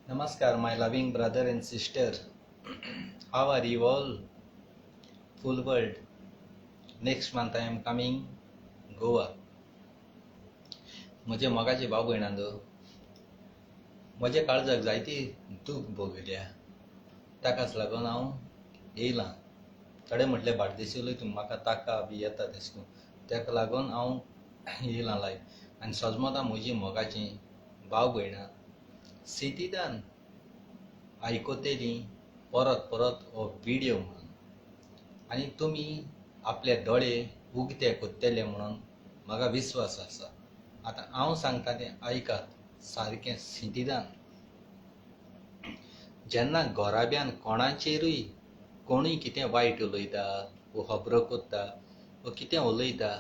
Namaskar, my loving brother and sister. How are you all? Full world. Next month I am coming Goa. म्हजे मोगाचे भाव भयणांदो, म्हज्या काळजाक जायती दूख भोगल्या. ताकाच लागून हांव येयलां. थोडे म्हटले बार्देशी उलय तूं, म्हाका ताका बी येता तेश कोन. ताका लागून हांव येयलां लायव. आनी सोजमोता म्हजी मोगाचीं भाव भयणां सिटींतल्यान आयकोतेली परत परत हो व्हिडिओ म्हणून, आनी तुमी आपले दोळे उगते कोत्तेले म्हणून म्हाका विस्वास आसा. आतां हांव सांगता तें आयकात सारकें सिटींतल्यान. जेन्ना घोराब्यान कोणाचेरूय कोणूय कितें वायट उलयता वो खबरो कोत्ता वो कितें उलयता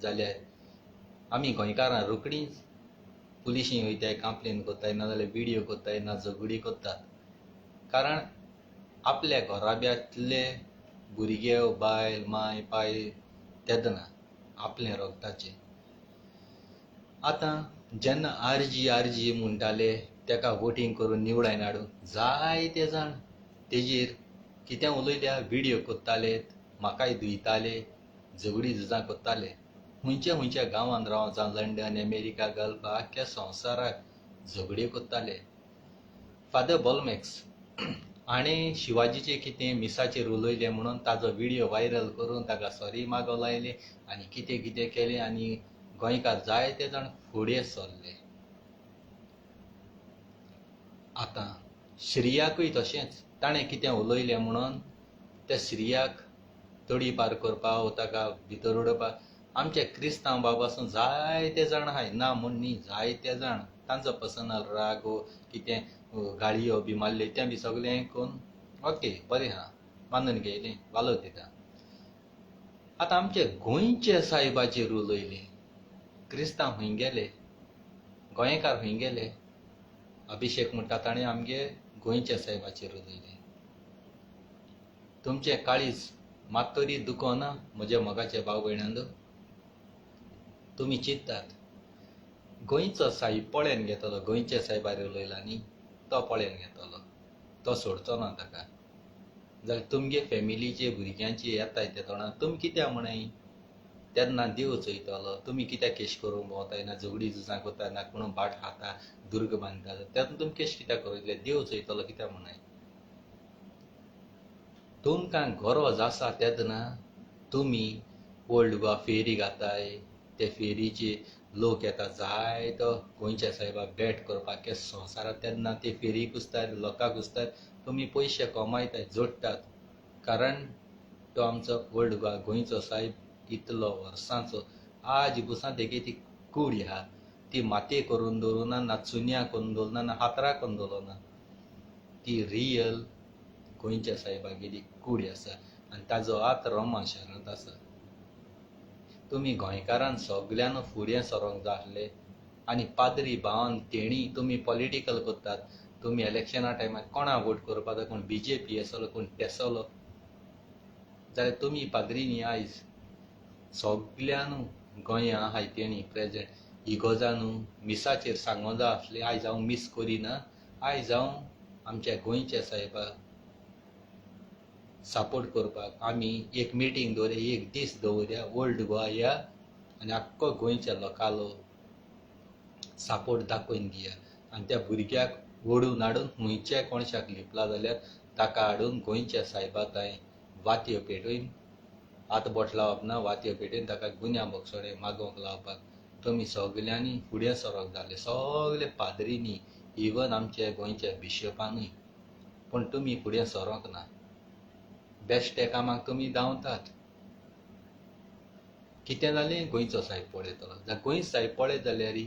जाल्यार आमी गोंयकारां रोखडींच पुलिशीं वयताय, कंप्लेन कोत्ताय, नाजाल्यार व्हिडिओ कोत्ताय, ना झगडी कोत्तात. कारण आपल्या घोराब्यांतले भुरगे बायल माय पाय तेदना आपले रोगताचे. आतां जेन्ना आरजी म्हणटाले तेका वोटींग करून निवडायन हाडून जायते जाण तेजेर कितें उलयल्या व्हिडिओ कोत्ताले, म्हाकाय दुयताले, झगडी झुजां कोत्ताले. हुंयच्या गांवांत रावन जावं लंडन, अमेरिका, गल्फ आख्ख्या संवसाराक झगड्यो कोत्ताले. फादर बॉलमॅक्स हाणें शिवाजीचे कितें मिसाचेर उलयलें म्हणून ताजो व्हिडिओ व्हायरल करून ताका सॉरी मागो लायले आनी कितें कितें केलें आनी गोंयकार जायते जाण फुडें सरले. आतां श्रियाकूय तशेंच ताणें कितें उलयलें म्हणून त्या श्रियाक तडीपार करपाक वो ताका भितर उडोवपाक आमचे क्रिस्तांव भाव पासून जायते जाण आहाय, ना म्हूण न्ही, जायते जाण तांचो पर्सनल राग वो कितें गाळयो बी मारले तें बी सगलें कोन्न ओके बरें आहा, मानून घेयलें, वालो दिता. आतां आमचे गोंयचे सायबाचेर उलयले, क्रिस्तांव हूंय गेले, गोंयकार हूंय गेले, अभिषेक म्हणटा ताणें आमगे गोंयच्या सायबाचेर उलयलें. तुमचें काळीज मात्तरी दुखोना म्हज्या मोगाच्या भाव भयणांदो? तुमी चिंत्तात गोंयचो सायब पळोवन घेतलो, गोंयच्या सायबार उलयला न्ही, तो पळोवन घेतलो, तो सोडचो ना ताका. जाल्यार तुमगे फॅमिलीचे भुरग्यांचे येताय ते तोंडार तुमी कित्याक म्हणाय तेन्ना देव चयतलो. तुमी कित्याक केश करून भोंवताय, ना झगडी झुजां कोत्ताय, ना कोण बाट खाता, दुर्ग बांदता, तेन्ना तुमी केश कित्याक करूं, देव चयतलो कित्याक म्हणाय. तुमकां गरज आसा तेन्ना तुमी ओल्ड गोवा फेरी घाताय, ते फेरीचे लोक येता जायतो गोंयच्या सायबाक भेट करपाक के संवसारांत, तेन्ना ते फेरी कुसताय, लोकांक कुसताय, तुमी पयशे कमायताय, जोडटात. कारण तो आमचो ओल्ड गोवा गोंयचो सायब इतलो वर्सांचो आज बुसां तेगे ती कूड आहा ती मातये करून दवरुना, ना चुन्या करून दवरुना, ना हातरां करून दवरुना, ती रियल गोंयच्या सायबागेली कूड आसा आनी ताजो हात रोमा शारांत आसा. तुमी गोंयकारान सगळ्यान फुडें सरोंक जाय आसलें. आनी पाद्री भावान तेणी तुमी पॉलिटिकल कोत्तात, तुमी इलेक्शना टायमार कोणाक वोट करपाचो, कोण BJP येसलो, कोण तेसलो, जाल्यार तुमी पाद्रीनी आयज सगळ्यान गोंया आहाय तेणी प्रेजेंट इगोजा न्हू मिसाचेर सांगो जाय आसलें. आयज हांव मिस करिना, आयज हांव आमच्या गोंयच्या सायबाक सपोर्ट करपाक आमी एक मिटींग दवरया, एक दीस दवरया, ओल्ड गोवा या आनी आख्खो गोंयच्या लोकांलो सपोर्ट दाखोवन दिया. आनी त्या भुरग्याक ओडून हाडून हुंयच्या कोणशाक लिपला जाल्यार ताका हाडून गोंयच्या सायबा थंय वातयो पेटोवन, हात बोट लावप ना, वातयो पेटोवन ताका गुन्या बोगसोडे मागोवंक लावपाक तुमी सगल्यांनी फुडें सरोंक जाय आसलें, सगले पाद्रींनी, इवन आमच्या गोंयच्या बिशपानूय. पूण तुमी फुडें सरोंक ना, बेश्टे कामाक तुमी धांवतात. कितें जालें गोंयचो सायब पळयतलो, जाल्यार गोंय सायब पळयत जाल्यार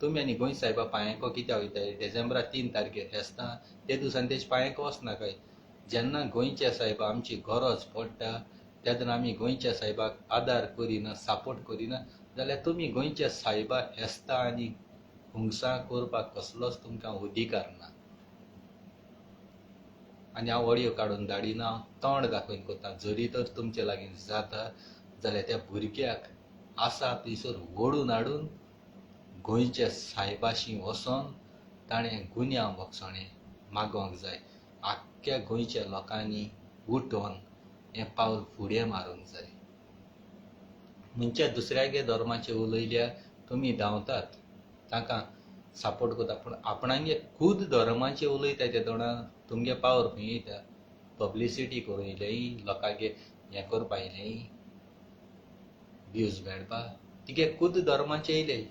तुमी आनी गोंय सायबा पांयांको कित्याक वयताय. डिसेंबरा 3 तारखेर फेस्तां ते दिसान तेजे पांयांको वचनाकाय. जेन्ना गोंयच्या सायबा आमची गरज पडटा तेन्ना आमी गोंयच्या सायबाक आदार करिना, सपोर्ट करिना, जाल्यार तुमी गोंयच्या सायबा फेस्तां आनी हुंगसां करपाक कसलोच तुमकां अधिकार ना. आनी हांव ऑडियो काडून धाडिना, हांव तोंड दाखोवन कोत्ता. जरी तर तुमचे लागीं जाता जाल्यार त्या भुरग्याक आसा थंयसर ओडून हाडून गोंयच्या सायबाशी वचोन ताणें गुन्यांव बोगसोणें मागोवंक जाय. आख्ख्या गोंयच्या लोकांनी उठोन हें पावल फुडें मारूंक जाय. म्हणजे दुसऱ्यागे धर्माचे उलयल्यार तुमी धांवतात, तांकां सपोर्ट करता, पूण आपणागे खुद धर्माचे उलयता तेदोणा तुमगे पावर खंय येता? पब्लिसिटी करूं इल्लेय, लोकांगे हें करपा इल्लेय, व्ह्यूज मेळपा. तिगे खुद धर्माचे येयले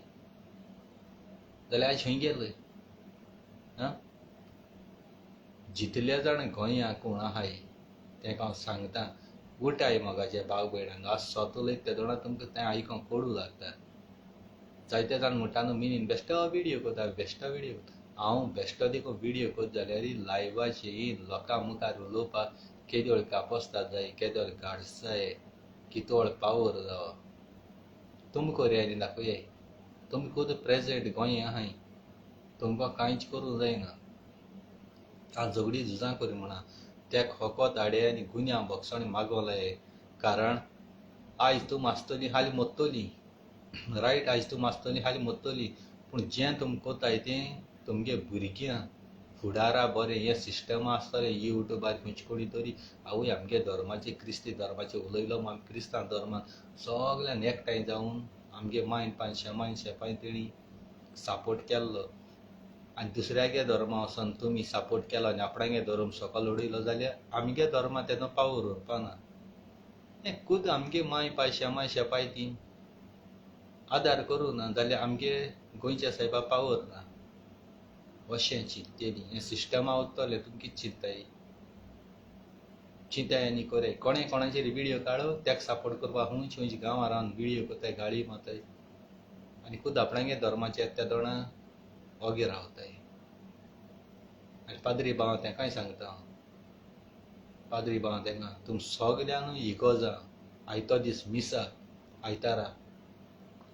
जाल्यार आज खंय गेले? जितले जाण गोंया कोण आहाय तांकां हांव सांगता, उठाय मोगाचे भाव भयणांक. आज स्वत उलयता तेदोणा तुमकां तें आयकोंक कडू लागता. जायते जाण म्हणटा न्हू मिनीन बेश्टो विडियो कोता, बेश्टो विडियो कोता. हांव बेश्टो देखून विडियो कोत जाल्यार लायव्हाचेर येयन लोकां मुखार उलोवपाक केदे वेळ कापोसतात जाय, केदे वेळ गार्ड्स जाय, कितू वेळ पावर जावो. तुमी कोरया आनी दाखोवयाय. तुमी खुद प्रेजेंट गोंय आहाय, तुमकां कांयच करूंक जायना. हांव झगडीं झुजां करी म्हणा त्या खोकोत हाडे आनी गुन्यांव बोगसोणी मागोवले. कारण आयज तूं मास्तली हालीं मोत्तली, रायट, आयज तूं मास्तली हालीं मोत्तली, पूण जें तुमी कोताय तें तुमगे भुरग्यां फुडारा बरें हें सिस्टम आसतलें यूट्यूबार खंयचे कोणी तरी आवय आमगे धर्माचे क्रिस्ती धर्माचे उलयलो म्हूण आमी क्रिस्तांव धर्मान सगळ्यान एकठांय जावन आमगे मायन पान शेमाय तेणी सपोर्ट केल्लो. आनी दुसऱ्यागे धर्मा वचोन तुमी सपोर्ट केलो आनी आपणागे धर्म सकयल उडयलो जाल्यार आमगे धर्मा तेन्ना पावर उरपाना. हें खुद आमगे माय पाय शेपाय ती आदार करूं ना जाल्यार आमगे गोंयच्या सायबा पावर ना. अशें चिंतचें हें सिस्टमा उरतलें. तुमी कितें चिंत्ताय? चिंताय आनी कोराय. कोणाचेर विडियो काडो ताका सपोर्ट करपा खंयचे गांवां रावन विडियो कोताय, गाळी मारताय आनी खुद आपणागे धर्माचे तेदोणा ओगे रावताय. आनी पाद्री भाव तांकांय सांगता हांव, पाद्री भाव तांकां तुमी सगळ्यांक इगोजा आयतो दीस मिसा आयतारा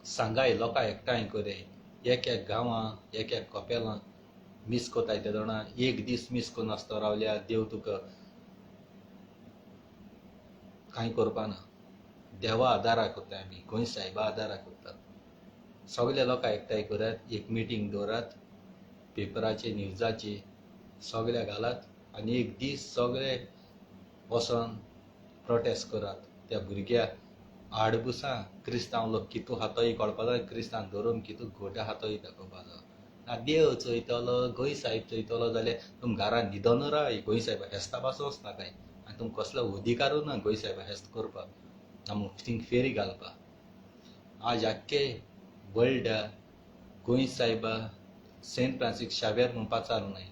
सांगाय, लोकां एकठांय कोराय. एक गांवां एक कपेलां मीस कोताय तेदोणा एक दीस मीस कोन्न आसतो रावल्यार देव तुका कांय करपाना. देवा आदारा कोत्ताय आमी, गोंय सायबा आदारा कोत्तात. सगळे लोकां एकठांय करात, एक मिटींग दवरात, पेपराचे न्यूजाचे सगळे घालात आनी एक दीस सगळे वचोन प्रोटेस्ट करात. त्या भुरग्या आडबुसां क्रिस्तांव लोक कितू आहा तोय कळपा जाय, क्रिस्तांव धर्म कितू खोट आहा तोय दाखोवपा जाय. देव चोयतलो, गोंय सायब चोयतलो जाल्यार तुमी घरान न्हिदोन राव. गोंय सायबा हेस्ता पासूं वचनाकाय आनी तुमकां कसलो अधिकारू ना गोंय सायबा हेस्त करपाक ना थिंग फेरी घालपाक. आज आख्खे वर्ल्डा गोंय सायबा सेंट फ्रांसीस शावेर म्हणपा चालनाय.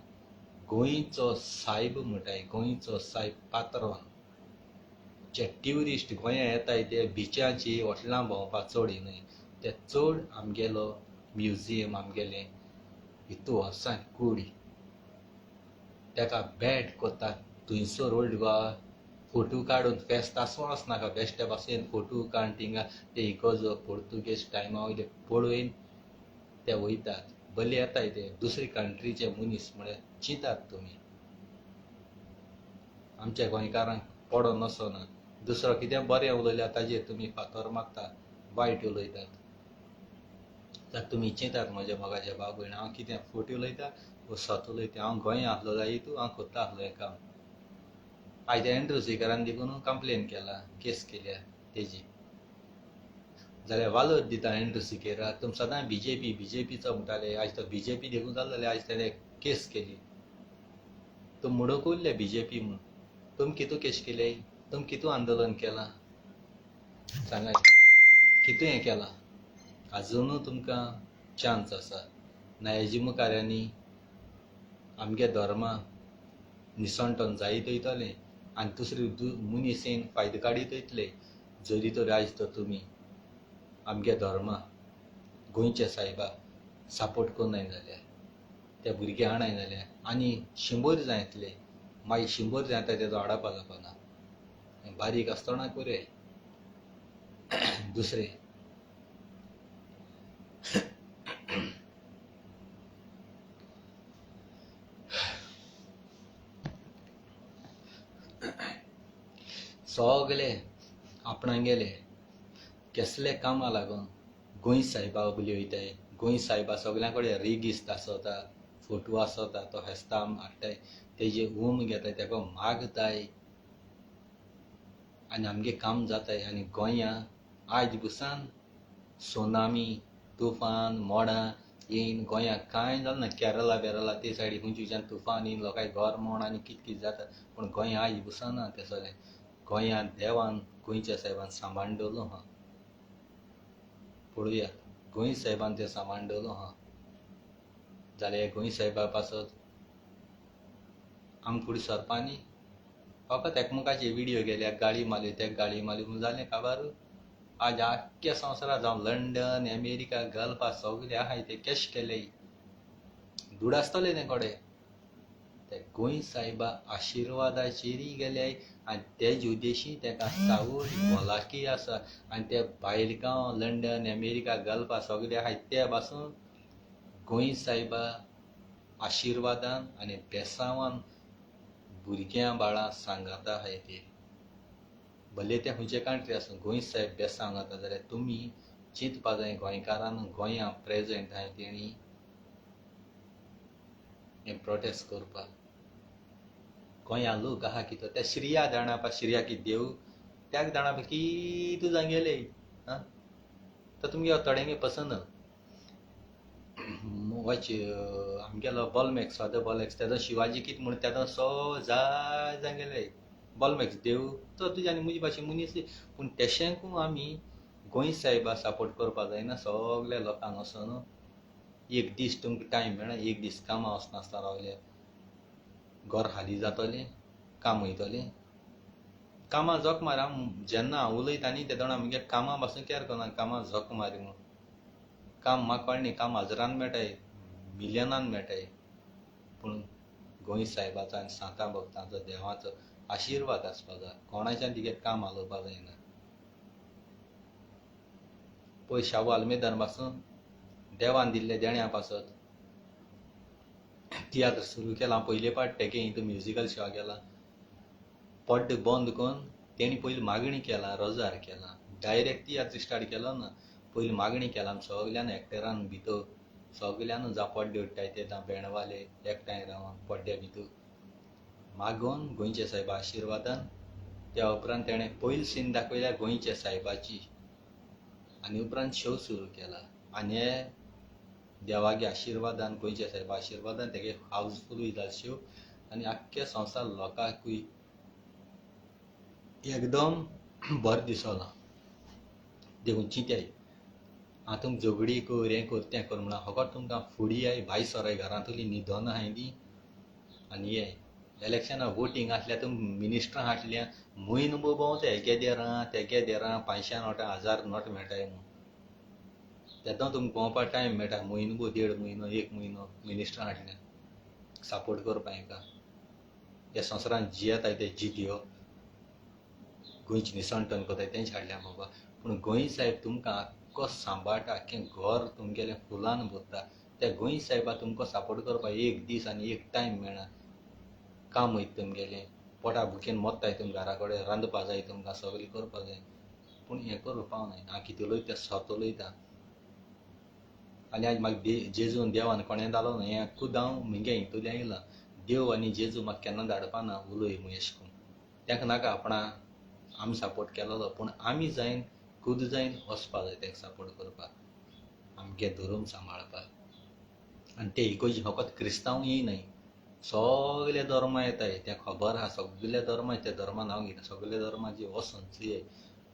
गोंयचो सायब म्हणटाय, गोंयचो सायब पात्रोन. जे ट्युरिस्ट गोंया येताय ते बिचांची हॉटेलां भोंवपाक चड येनाय, ते चड आमगेलो म्युजियम आमगेलें हितू वर्सां कूडी ताका बॅट कोत्तात. थंयसर ओल्ड गोवा फोटो काडून फेस्त आसूं वचनाका, बेश्टे भाशेन फोटो काडून थिंगा ते इगोर्जो पोर्तुगेज टायमा वयले पळोवन ते वयतात. भले येताय ते दुसरे कंट्रीचे मनीस म्हळ्यार चिंतात तुमी. आमच्या गोंयकारांक पडोन वचना. दुसरो कितें बरें उलयल्यार ताजेर तुमी फातर मारतात, वायट उलयतात. जाल्यार तुमी चिंतात म्हज्या मोगाचे भाव भयण, हांव कितें फोटी उलयतां वो सत उलयतां? हांव गोंया आसलो जायत हांव कोत्ता आसलो हें काम. आयज एंड्रू सीकरान देखून कंप्लेन केला, केस केल्या तेजी. जाल्यार वालोर दिता एंड्रू सीकेराक. तुमी सदां बीजेपीचो म्हणटाले, आयज तो बीजेपी देखून जालो जाल्यार आयज ताणें केस केली. तुमी म्हणूंक उरले बीजेपी म्हूण. तुमी कितू केस केले? तुमी कितू आंदोलन केलां? सांगाय, कितू हें केलां? आजुनूय तुमकां चान्स आसा. ना हेजे मुखार आनी आमगे धर्मा निसंटोन जायत वयतलें आनी दुसरे मनीस येवन फायदो काडीत वयतले. जरी तर आयज तर तुमी आमगे धर्मा गोंयच्या सायबा सपोर्ट कोन्नाय जाल्यार, ते भुरगे हाणाय जाल्यार आनी 100 जायतले. मागीर 100 जाता तेजो आडापा जावपाना. बारीक आसतना कोराय. दुसरें सगळे आपणागेले कसले कामां लागून गोंय सायबा उबली वयताय. गोंय सायबा सगळ्यां कडेन रिगिस्त आसोता, फोटो आसता तो हेस्ता हाडटाय तेजे उम घेताय तेका मागताय आनी आमगे काम जाताय आनी गोंया आज बुसान सोनामी तुफान मोडां येयन गोंया कांय जालें ना केरला बेरला ते सायडी खंयच्यान तुफान येयन लोकांय घर मोड आनी कितें कितें जाता पूण गोंया आज बुसाना तें सगळें गोंया देवान गोंयच्या साहेबान सांबाळून दवरलो हा पळोवया गोंय साहेबान तें सांबाळून दवरलो हा जाल्यार गोंय साहेबा पासत आमकां फुडें सरपा न्ही फकत एकमेकाचे व्हिडियो गेल्या गाळी मारली ते गाळी मारली म्हूण जालें काबार आज आख्ख्या संवसारात जावं लंडन अमेरिका गल्फा सगळे आहाय ते कशे केले दुडासतले तें कोडे ते गोंय साहेबा आशिर्वादाचेरी गेले आनी तेज उद्देशी तेका सावड भलाकी आसा आनी ते भायर गांव लंडन अमेरिका गल्फा सगळे आहाय ते पासून गोंय साहेबा आशिर्वादान आनी बेसांवान भुरग्यां बाळां सांगाता आहाय ते भले ते खंयचे कंट्री आसूं गोंय साहेब बेसांव घाता जाल्यार तुमी चिंतपा जाय गोंयकारान गोंया प्रेजेंट आहाय तेणी हें प्रोटेस्ट करपाक गोंया लोक आहा कितें ते श्रिया जाणापा श्रिया की देव त्याक जाणापा कितू जावन गेले आं तो तुमगे थोड्यांगे पसंद वच आमगेलो बॉलमॅक्स फादर बॉलमॅक्स तेजो शिवाजी कितें म्हूण तेजो सो जाय जावन गेले बॉलमॅक्स देव तो तुज्या आनी म्हजे भाशेन मनीस पूण तेशेंकू आमी गोंय साहेबा सपोर्ट करपा जायना सगल्या लोकांक वचोन एक दीस तुमकां टायम मेळना एक दीस कामां वचनासतना रावले घर खाली जातलें काम वयतलें कामां जोक मार जेन्ना हांव उलयता न्ही ते दोना आमगे कामां पासून केअर करना कामां जोक मारी म्हूण काम म्हाका कळ्ळें काम हजरान मेळटाय मिलियनान मेळटाय पूण गोंय साहेबाचो आनी सांता भक्तांचो देवाचो आशिर्वाद आसपा जाय कोणाच्यान तिगे काम हालोवपा जायना पळय शाहू आल्मेदान पासून देवान दिल्ले देण्या पासत तियात्र सुरू केला पयले पाट तेगे हितून म्युजिकल शो केला पड्ड बंद करून तेणी पयली मागणी केला रोजार केला डायरेक्ट तियात्र स्टार्ट केलो ना पयली मागणी केला सगल्यान एक्टरान भितर सगल्यान जा पड्डे उडटाय ते बेणवाले एकठांय रावन पड्ड्या भितर मागोवन गोंयच्या साहेबा आशिर्वादान त्या उपरांत तेणें पयली सीन दाखयल्या गोंयच्या साहेबाची आनी उपरांत शो सुरू केला आनी हे देवागे आशिर्वादान गोंयच्या साहेबा आशिर्वादान तेगे हावजफूल जाल शो आनी आख्ख्या संवसार लोकांकूय एकदम बरें दिसोना देखून चिंत्याय हांव तुमकां झगडी कर हें कर तें कर म्हणून फकत तुमकां फुडें आय भायर सराय घरांतली न्हिदोन आहाय न्ही आनी हे इलेक्शना वोटींग आसल्यार तुम मिनिस्टरां हाटल्या म्हयनो भोंवता हेगे देरां तेगे देरां 500 नोटां 1000 नोट मेळटाय म्हूण तेदो तुमकां भोंवपाक टायम मेळटा म्हयनो 1.5 म्हयनो 1 म्हयनो मिनिस्टरां हाटल्या सपोर्ट करपा हेका ह्या संवसारान जियेताय ते जितियो गोंयची निसणटण कोताय तेंच हाडल्या बाबा पूण गोंय साहेब तुमकां आख्खो सांबाळटा आख्खें घर तुमगेलें फुलान भरता त्या गोंय साहेबा तुमकां सपोर्ट करपा एक दीस आनी एक टायम मेळना काम वयता तुमगेलें पोटा भुकेन मोत्ताय तुम घरा कडेन रांदपा जाय तुमकां सगळें करपा जाय पूण हें करूंक पावनाय हांव कितें उलयता स्वत उलयता आनी आज म्हाका जेजून देवान कोणें जालो न्हय हें खुद हांव म्हगे हितूंतल्यान येयलां देव आनी जेजू म्हाका केन्ना धाडपाना उलय म्हूण अशें करून तेका नाका आपणा आमी सपोर्ट केलोलो पूण आमी जायन खुद जायन वचपा जाय तेका सपोर्ट करपाक आमगे धर्म सांबाळपाक आनी ते इगोर्जी फकत क्रिस्तांव येयनाय सगळे धर्म येताय तें खबर आहा सगळे धर्म त्या धर्मान हांव घेयना सगळे धर्माचे वचून चुये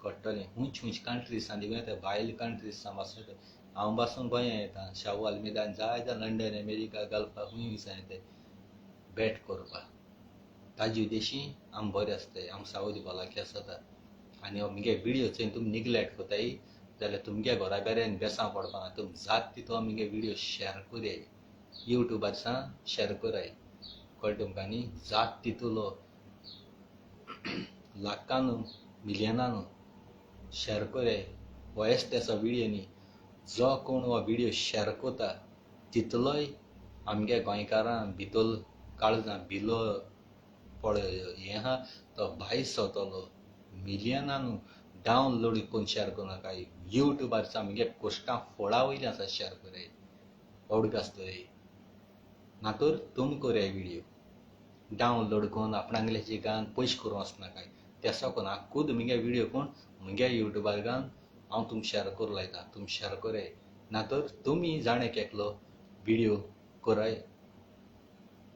कळटलें हुंच हुंच कंट्रीसान देखून येता भायले कंट्रीसान पासून येता हांव पासून गोंया येता शाहू आल्मेदान जाय जाल्यार लंडन अमेरिका गल्फा खूंय दिसा येताय भेट करपाक ताजे उद्देशी आमी बरें आसताय आमी सावज भलायकी आसता आनी आमगे व्हिडियो चोयन तुमी निग्लेक्ट कोताय जाल्यार तुमगे घरा बेऱ्यान बेसांव पडपाना तुमी जात तितू आमगे व्हिडियो शेअर कोराय युट्यूबार सावन शेअर कोराय कळटा तुमकां न्ही जात तितूलो लाखान मिलियनान शेअर कोराय वयस तेचो व्हिडियो न्ही जो कोण हो व्हिडियो शेअर कोता तितलोय आमगे गोंयकारां भितर काळजां भिलो पळय हें आहा तो भायर सरतलो मिलियनान डावनलोड करून शेअर करूं नाका युट्यूबार आमगे पोस्टां फोळा वयली आसा शेअर कोराय ओडकास्तोय ना तर तुम कर व्हिडिओ डावनलोड करून आपणांगल्याची गान पयशे करूं वचनाकाय ते सकून खुद मुगे व्हिडिओ कोण मुगे युट्यूबार घालून हांव तुमकां शेअर करूं लायता तुम शेअर कराय ना तर तुमी जाणे केकलो व्हिडिओ कराय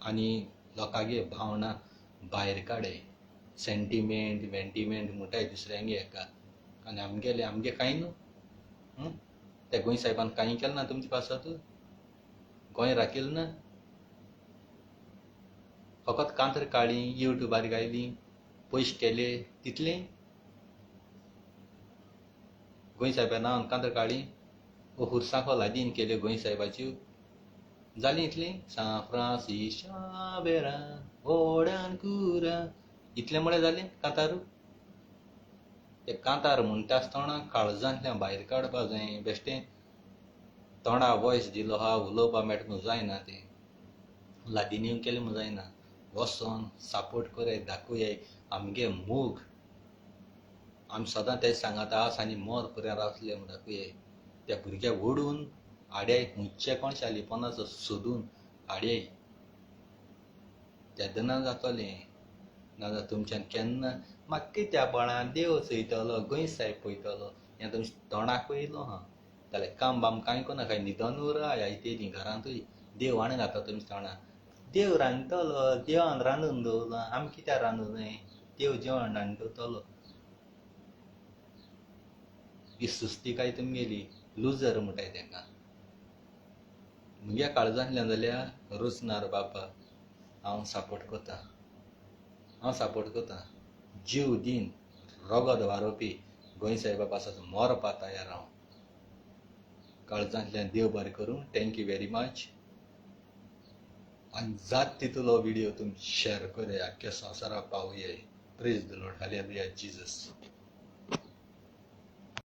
आनी लोकांगे भावना भायर काडाय सेंटिमेंट वेंटिमेंट म्हणटाय दुसऱ्यांगे हेका आनी आमगे कांय न्हू त्या गोंय साहेबान कांय केलें ना तुमचे पासत गोंय राखिल्लें ना फकत कांतर काडली युट्यूबार घायली पयशे केले तितलें गोंय साहेबा नांवान कांतर काडली वो हुर्साको लादीन केल्यो गोंय साहेबाच्यो जालीं इतलीं सान फ्रांसिस बेरा ओडान कुरा इतलें म्हळें जालें कांतारू ते कांतार म्हणटा आसतना काळजांतल्यान भायर काडपा जाय बेश्टें तोंडा वॉयस दिलो आहा उलोवपा मेळटा म्हूण जायना तें लादीन केलें म्हूण जायना वोसोन सपोर्ट कराय दाखोवयाय आमगे मोग आमी सदां तेच सांगात आस आनी मोर पर्यंत रावतले म्हूण दाखोवयाय त्या भुरग्याक ओडून हाडयाय खुंयचे कोण शालीपणाचो सोदून हाडयाय तेदना जातलें नाजाल्यार तुमच्यान केन्ना म्हाका कित्या बळां देव चयतलो गोंय साहेब पळयतलो हें तुमच्या तोंडाक पयलो आहा जाल्यार काम बाम कांय कोनाकाय न्हिदोन उराय आयतेरी घरांतूय देव वाण घाता तुमच्या तोंडाक देव रांदतलो देवान रांदून दवरलो आमी कित्याक रांदूं जाय देव जेवण रांदतलो ही सुस्तीकाय तुमगेली लुजर म्हणटाय तेका म्हज्या काळजांतल्यान जाल्यार रुचनार बापा हांव सपोर्ट करतां जीव दीन रगत वारोवपी गोंय साहेबा पासत मरपा तयार हांव काळजांतल्यान देव बरें करूं थँक्यू वेरी मच आनी जात तितलो व्हिडिओ तुमी शेअर कराय आख्ख्या संवसाराक पावयाय praise the lord hallelujah Jesus